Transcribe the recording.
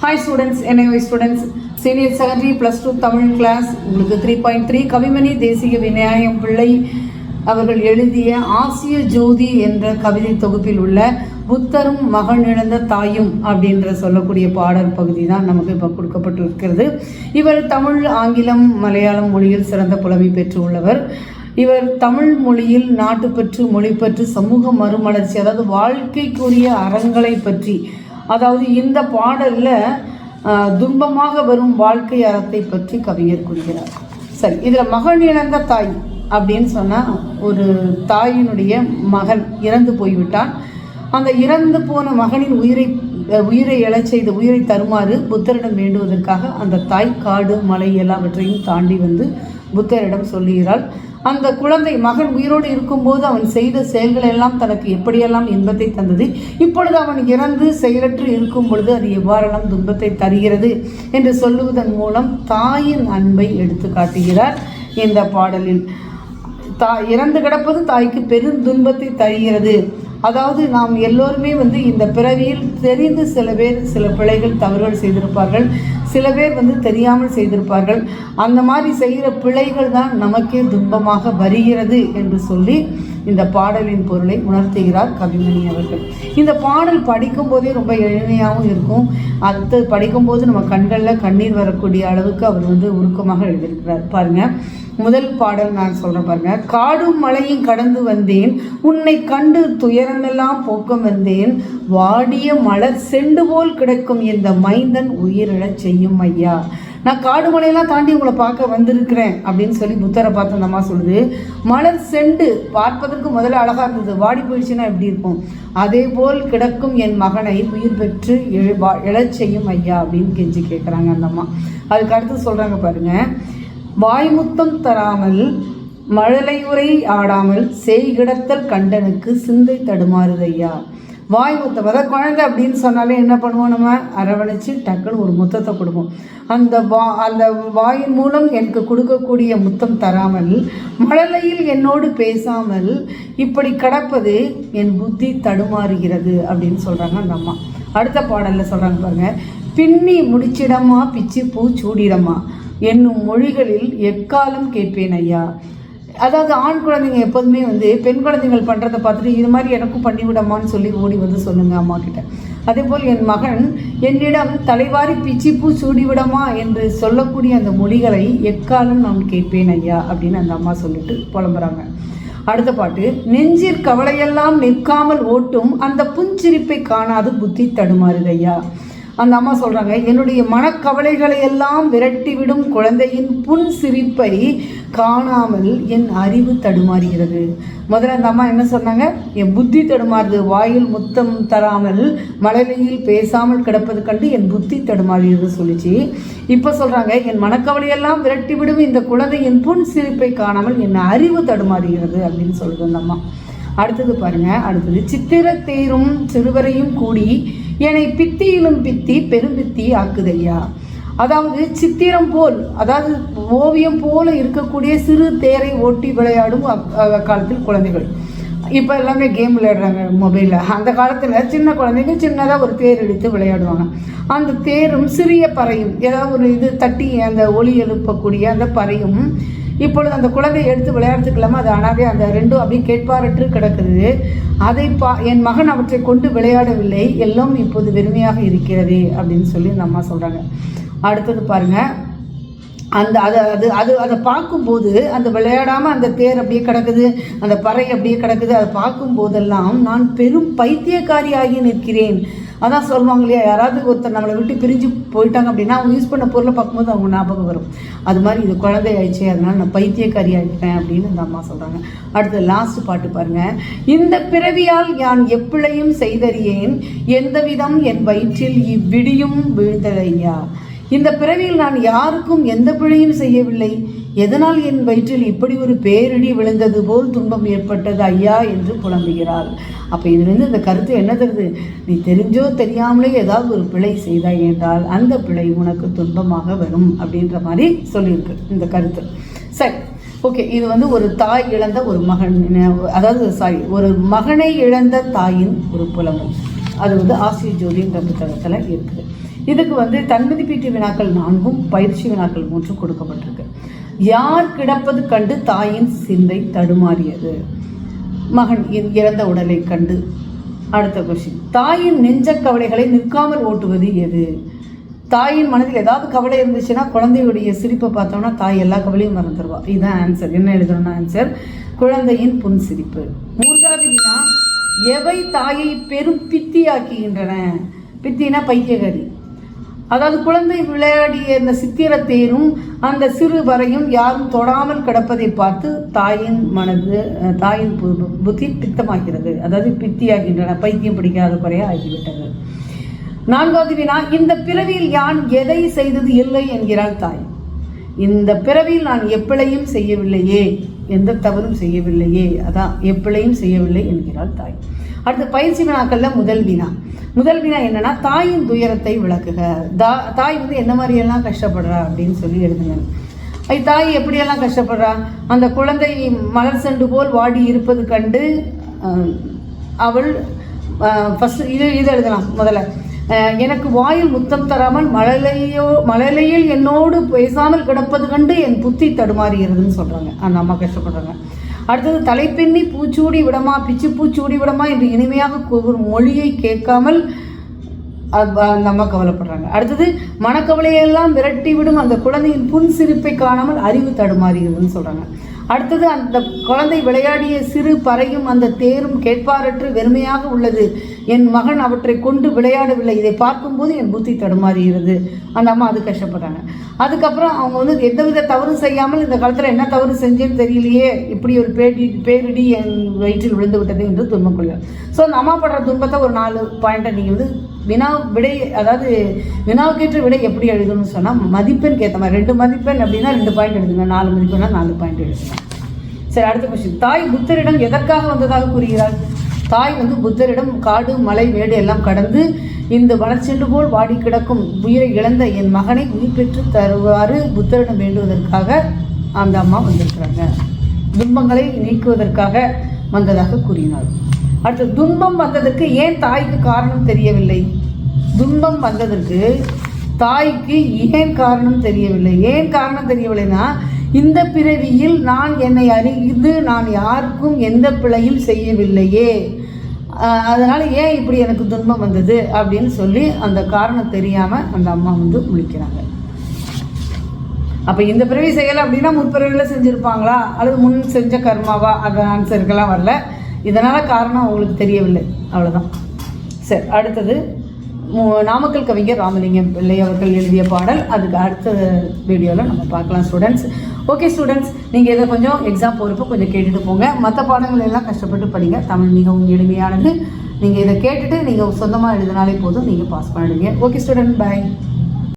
Hi students, NIOS students, senior secondary +2 Tamil class. உங்களுக்கு 3.3 கவிமணி தேசிக விநாயகம் பிள்ளை அவர்கள் எழுதிய ஆசிய ஜோதி என்ற கவிதை தொகுப்பில் உள்ள புத்தரும் மகன் இழந்த தாயும் அப்படின்ற சொல்லக்கூடிய பாடல் பகுதி தான் நமக்கு இப்போ கொடுக்கப்பட்டிருக்கிறது. இவர் தமிழ், ஆங்கிலம், மலையாளம் மொழியில் சிறந்த புலமை பெற்று உள்ளவர். இவர் தமிழ் மொழியில் நாட்டுப்பற்று, மொழிப்பற்று, சமூக மறுமலர்ச்சி, அதாவது வாழ்க்கைக்குரிய அறங்களை பற்றி, அதாவது இந்த பாடலில் துன்பமாக வரும் வாழ்க்கை அறத்தை பற்றி கவிஞர் கூறுகிறார். சரி, இதில் மகன் இழந்த தாய் அப்படின்னு சொன்னால், ஒரு தாயினுடைய மகன் இறந்து போய்விட்டான். அந்த இறந்து போன மகனின் உயிரை எழச் செய்த உயிரை தருமாறு புத்தரிடம் வேண்டுவதற்காக அந்த தாய் காடு, மலை எல்லாவற்றையும் தாண்டி வந்து புத்தரிடம் சொல்லுகிறாள். அந்த குழந்தை மகன் உயிரோடு இருக்கும்போது அவன் செய்த செயல்கள் எல்லாம் தனக்கு எப்படியெல்லாம் இன்பத்தை தந்தது, இப்பொழுது அவன் இறந்து செயலற்று இருக்கும் பொழுது அது எவ்வாறெல்லாம் துன்பத்தை தருகிறது என்று சொல்லுவதன் மூலம் தாயின் அன்பை எடுத்து காட்டுகிறார் இந்த பாடலில். இறந்து கிடப்பது தாய்க்கு பெரும் துன்பத்தை தருகிறது. அதாவது நாம் எல்லோருமே வந்து இந்த பிறவியில் தெரிந்து சில பேர் சில பிழைகள், தவறுகள் செய்திருப்பார்கள், சில பேர் வந்து தெரியாமல் செய்திருப்பார்கள். அந்த மாதிரி செய்கிற பிழைகள் தான் நமக்கே துன்பமாக வருகிறது என்று சொல்லி இந்த பாடலின் பொருளை உணர்த்துகிறார் கவிமணி அவர்கள். இந்த பாடல் படிக்கும் போதே ரொம்ப எளிமையாகவும் இருக்கும். அடுத்து படிக்கும்போது நம்ம கண்களில் கண்ணீர் வரக்கூடிய அளவுக்கு அவர் வந்து உருக்கமாக எழுதியிருக்கிறார். பாருங்கள், முதல் பாடல் நான் சொல்கிறேன் பாருங்க. காடும் மலையும் கடந்து வந்தேன், உன்னை கண்டு துயரமெல்லாம் போக்கம் வந்தேன், வாடிய மலர் செண்டு போல் கிடக்கும் இந்த மைந்தன் உயிரிழச் செய்யும் ஐயா. நான் காடு மலையெல்லாம் தாண்டி உங்களை பார்க்க வந்திருக்கிறேன் அப்படின்னு சொல்லி புத்தரை பார்த்து அந்த அம்மா சொல்லுது. மலர் செண்டு பார்ப்பதற்கு முதல்ல அழகாக இருந்தது, வாடி போயிடுச்சுன்னா எப்படி இருக்கும், அதே போல் கிடக்கும் என் மகனை உயிர் பெற்று எழச் செய்யும் ஐயா அப்படின்னு கெஞ்சி கேட்குறாங்க அந்த அம்மா. அதுக்கு அடுத்து சொல்கிறாங்க பாருங்க. வாய்முத்தம் தராமல் மழலையுரை ஆடாமல் செய்கிடத்தல் கண்டனுக்கு சிந்தை தடுமாறுதையா. வாய்முத்தம், அதாவது குழந்தை அப்படின்னு சொன்னாலே என்ன பண்ணுவோம், நம்ம அரவணைச்சு டக்குன்னு ஒரு முத்தத்தை கொடுப்போம். அந்த வாயின் மூலம் எனக்கு கொடுக்கக்கூடிய முத்தம் தராமல், மழலையில் என்னோடு பேசாமல் இப்படி கிடப்பது என் புத்தி தடுமாறுகிறது அப்படின்னு சொல்கிறாங்க அந்த அம்மா. அடுத்த பாடலில் சொல்கிறாங்க பாருங்க. பின்னி முடிச்சிடமா பிச்சு பூ சூடிடமா என்னும் மொழிகளில் எக்காலம் கேட்பேன் ஐயா. அதாவது ஆண் குழந்தைங்க எப்போதுமே வந்து பெண் குழந்தைகள் பண்ணுறதை பார்த்துட்டு இது மாதிரி எனக்கும் பண்ணிவிடமான்னு சொல்லி ஓடி வந்து சொல்லுங்கள் அம்மா கிட்ட. அதே போல் என் மகன் என்னிடம் தலைவாரி பிச்சிப்பூ சூடிவிடமா என்று சொல்லக்கூடிய அந்த மொழிகளை எக்காலம் நான் கேட்பேன் ஐயா அப்படின்னு அந்த அம்மா சொல்லிட்டு புலம்புறாங்க. அடுத்த பாட்டு. நெஞ்சிற் கவலையெல்லாம் நிற்காமல் ஓட்டும் அந்த புஞ்சிரிப்பை காணாது புத்தி தடுமாறுது ஐயா. அந்த அம்மா சொல்கிறாங்க, என்னுடைய மனக்கவலைகளை எல்லாம் விரட்டிவிடும் குழந்தையின் புன் சிரிப்பை காணாமல் என் அறிவு தடுமாறுகிறது. முதல்ல அந்த அம்மா என்ன சொன்னாங்க, என் புத்தி தடுமாறுது, வாயில் முத்தம் தராமல் மழலையில் பேசாமல் கிடப்பது கண்டு என் புத்தி தடுமாறுகிறது சொல்லிச்சு. இப்போ சொல்கிறாங்க, என் மனக்கவலையெல்லாம் விரட்டிவிடும் இந்த குழந்தையின் புன் சிரிப்பை காணாமல் என் அறிவு தடுமாறுகிறது அப்படின்னு சொல்லுது அந்த அம்மா. அடுத்தது பாருங்க. அடுத்தது. சித்திரத்தேரும் சிறுவரையும் கூடி என்னை பித்தியிலும் பித்தி பெரும்பித்தி ஆக்குதையா. அதாவது சித்திரம் போல், அதாவது ஓவியம் போல இருக்கக்கூடிய சிறு தேரை ஓட்டி விளையாடும் காலத்தில் குழந்தைகள். இப்போ எல்லாமே கேம் விளையாடுறாங்க மொபைலில். அந்த காலத்தில் சின்ன குழந்தைங்க சின்னதாக ஒரு தேர் எடுத்து விளையாடுவாங்க. அந்த தேரும் சிறிய பறையும், ஏதாவது ஒரு இது தட்டி அந்த ஒலி எழுப்பக்கூடிய அந்த பறையும் இப்பொழுது அந்த குழந்தையை எடுத்து விளையாடுறதுக்கு இல்லாமல் அது ஆனாவே அந்த ரெண்டும் அப்படியே கேட்பாரற்று கிடக்குது. அதை என் மகன் அவற்றை கொண்டு விளையாடவில்லை, எல்லாம் இப்போது வெறுமையாக இருக்கிறது அப்படின்னு சொல்லி அந்த அம்மா சொல்கிறாங்க. அடுத்தது பாருங்கள். அதை பார்க்கும்போது அந்த விளையாடாமல் அந்த தேர் அப்படியே கிடக்குது, அந்த பறை அப்படியே கிடக்குது, அதை பார்க்கும்போதெல்லாம் நான் பெரும் பைத்தியக்காரியாகி நிற்கிறேன். அதான் சொல்லுவாங்க இல்லையா, யாராவது ஒருத்தர் நம்மளை விட்டு பிரிஞ்சு போயிட்டாங்க அப்படின்னா அவங்க யூஸ் பண்ண பொருளை பார்க்கும்போது அவங்க ஞாபகம் வரும். அது மாதிரி இது குழந்தை ஆயிடுச்சு, அதனால் நான் பைத்தியக்காரி ஆகிட்டேன் அப்படின்னு அந்த அம்மா சொல்கிறாங்க. அடுத்து லாஸ்ட் பாட்டு பாருங்கள். இந்த பிறவியால் நான் எப்பிழையும் செய்தறியேன், எந்த விதம் என் வயிற்றில் இவ்விடியும் வீழ்ந்ததையா. இந்த பிறவியில் நான் யாருக்கும் எந்த பிழையும் செய்யவில்லை, எதனால் என் வயிற்றில் இப்படி ஒரு பேரிடி விழுந்தது போல் துன்பம் ஏற்பட்டது ஐயா என்று புலம்புகிறாள். அப்போ இதுலேருந்து இந்த கருத்து என்ன தருது, நீ தெரிஞ்சோ தெரியாமலே ஏதாவது ஒரு பிழை செய்தாய் என்றால் அந்த பிழை உனக்கு துன்பமாக வரும் அப்படின்ற மாதிரி சொல்லியிருக்கு இந்த கருத்து. சரி, ஓகே. இது வந்து ஒரு தாய் இழந்த ஒரு மகன், அதாவது ஒரு மகனை இழந்த தாயின் ஒரு புலம்பல். அது வந்து ஆசிய ஜோதின்ற புத்தகத்தில் இருக்குது. இதுக்கு வந்து தன்மதிப்பீட்டு வினாக்கள் 4ம் பயிற்சி வினாக்கள் 3 கொடுக்கப்பட்டிருக்கு. யார் கிடப்பது கண்டு தாயின் சிந்தை தடுமாறியது? மகன் இறந்த உடலை கண்டு. அடுத்த கொஸ்டின், தாயின் நெஞ்ச கவலைகளை நிற்காமல் ஓட்டுவது எது? தாயின் மனதில் ஏதாவது கவலை இருந்துச்சுன்னா குழந்தையுடைய சிரிப்பை பார்த்தோம்னா தாய் எல்லா கவலையும் மறந்துடுவா. இதுதான் ஆன்சர். என்ன எழுதணும்னா ஆன்சர் குழந்தையின் புன் சிரிப்பு. 3வது வினா, எவை தாயை பெரும் பித்தியாக்குகின்றன? பித்தினா பைத்தியகாரி. அதாவது குழந்தை விளையாடிய இந்த சித்திரத்தேரும் அந்த சிறு வரையும் யாரும் தொடாமல் கிடப்பதை பார்த்து தாயின் புத்தி பித்தமாகிறது. அதாவது பித்தியாகின்றன, பைத்தியம் பிடிக்காத குறைய ஆகிவிட்டது. 4வது வினா, இந்த பிறவியில் யான் எதை செய்தது இல்லை என்கிறாள் தாய். இந்த பிறவியில் நான் எப்பிழையும் செய்யவில்லையே, எந்த தவறும் செய்யவில்லையே, அதான் எப்பிழையும் செய்யவில்லை என்கிறாள் தாய். அடுத்து பயிற்சி வினாக்கள்ல முதல் வினா என்னன்னா, தாயின் துயரத்தை விளக்குக. தாய் வந்து என்ன மாதிரியெல்லாம் கஷ்டப்படுறா அப்படின்னு சொல்லி எழுதுங்க. தாய் எப்படியெல்லாம் கஷ்டப்படுறா? அந்த குழந்தை மலர் செண்டு போல் வாடி இருப்பது கண்டு அவள் ஃபஸ்ட்டு இது எழுதலாம். முதல்ல, எனக்கு வாயில் முத்தம் தராமல் மழலையில் என்னோடு பேசாமல் கிடப்பது கண்டு என் புத்தி தடுமாறுகிறதுன்னு சொல்கிறாங்க. அந்த அம்மா கஷ்டப்படுறாங்க. அடுத்தது, தலைப்பெண்ணி பூச்சூடி விடமா பிச்சு பூச்சூடி விடமா என்று இனிமையாக கூறும் மொழியை கேட்காமல் அந்த அம்மா கவலைப்படுறாங்க. அடுத்தது, மனக்கவலையெல்லாம் விரட்டி விடும் அந்த குழந்தையின் புன் சிரிப்பை காணாமல் அறிவு தடுமாறுகிறதுன்னு சொல்கிறாங்க. அடுத்தது, அந்த குழந்தை விளையாடிய சிறு பறையும் அந்த தேரும் கேட்பாரற்று வெறுமையாக உள்ளது. என் மகன் அவற்றை கொண்டு விளையாடவில்லை. இதை பார்க்கும்போது என் புத்தி தடுமாறுகிறது. அந்த அம்மா அது கஷ்டப்படுறாங்க. அதுக்கப்புறம் அவங்க வந்து எந்தவித தவறு செய்யாமல் இந்த காலத்தில் என்ன தவறு செஞ்சேன்னு தெரியலையே, இப்படி ஒரு பேரிடி என் வயிற்றில் விழுந்து விட்டது என்று துன்பம் கொள்கிறார். ஸோ அந்த அம்மா படுற துன்பத்தை ஒரு 4 பாயிண்ட்டை நீங்கள் வந்து வினாவுக்கேற்ற விடை எப்படி எழுதணும்னு சொன்னால் மதிப்பெண் ஏற்ற மாதிரி 2 மதிப்பெண் அப்படின்னா 2 பாயிண்ட் எழுதுங்க, 4 மதிப்பெண்ணா 4 பாயிண்ட் எழுதுங்க. சரி, அடுத்த கொஸ்டின், தாய் புத்தரிடம் எதற்காக வந்ததாக கூறுகிறாள்? தாய் வந்து புத்தரிடம் காடு மலை மேடு எல்லாம் கடந்து இந்த வளர்ச்சென்று போல் வாடி கிடக்கும் உயிரை இழந்த என் மகனை உயிர் பெற்று தருவாறு புத்தரிடம் வேண்டுவதற்காக அந்த அம்மா வந்திருக்கிறாங்க. துன்பங்களை நீக்குவதற்காக வந்ததாக கூறினாள். அடுத்து, துன்பம் வந்ததற்கு ஏன் தாய்க்கு காரணம் தெரியவில்லை? துன்பம் வந்ததற்கு தாய்க்கு ஏன் காரணம் தெரியவில்லை? ஏன் காரணம் தெரியவில்லைன்னா, இந்த பிறவியில் நான் என்னை அறிந்து நான் யாருக்கும் எந்த பிழையும் செய்யவில்லையே, அதனால் ஏன் இப்படி எனக்கு துன்பம் வந்தது அப்படின்னு சொல்லி அந்த காரணம் தெரியாமல் அந்த அம்மா வந்து முழிக்கிறாங்க. அப்போ இந்த பிறவி செய்யலை அப்படின்னா முற்பிறவியில் செஞ்சுருப்பாங்களா அல்லது முன் செஞ்ச கர்மாவா? அந்த ஆன்சருக்கெல்லாம் வரல. இதனால் காரணம் அவங்களுக்கு தெரியவில்லை, அவ்வளோதான். சரி, அடுத்தது நாமக்கல் கவிஞர் ராமலிங்கம் பிள்ளை அவர்கள் எழுதிய பாடல். அதுக்கு அடுத்த வீடியோவில் நம்ம பார்க்கலாம் ஸ்டூடெண்ட்ஸ். ஓகே ஸ்டூடெண்ட்ஸ், நீங்கள் இதை கொஞ்சம் எக்ஸாம் போகிறப்போ கொஞ்சம் கேட்டுட்டு போங்க. மற்ற பாடங்கள் எல்லாம் கஷ்டப்பட்டு படிங்க. தமிழ் மிகவும் எளிமையானது. நீங்கள் இதை கேட்டுட்டு நீங்கள் சொந்தமாக எழுதினாலே போதும், நீங்கள் பாஸ் பண்ணிடுங்க. ஓகே ஸ்டூடெண்ட், பாய்.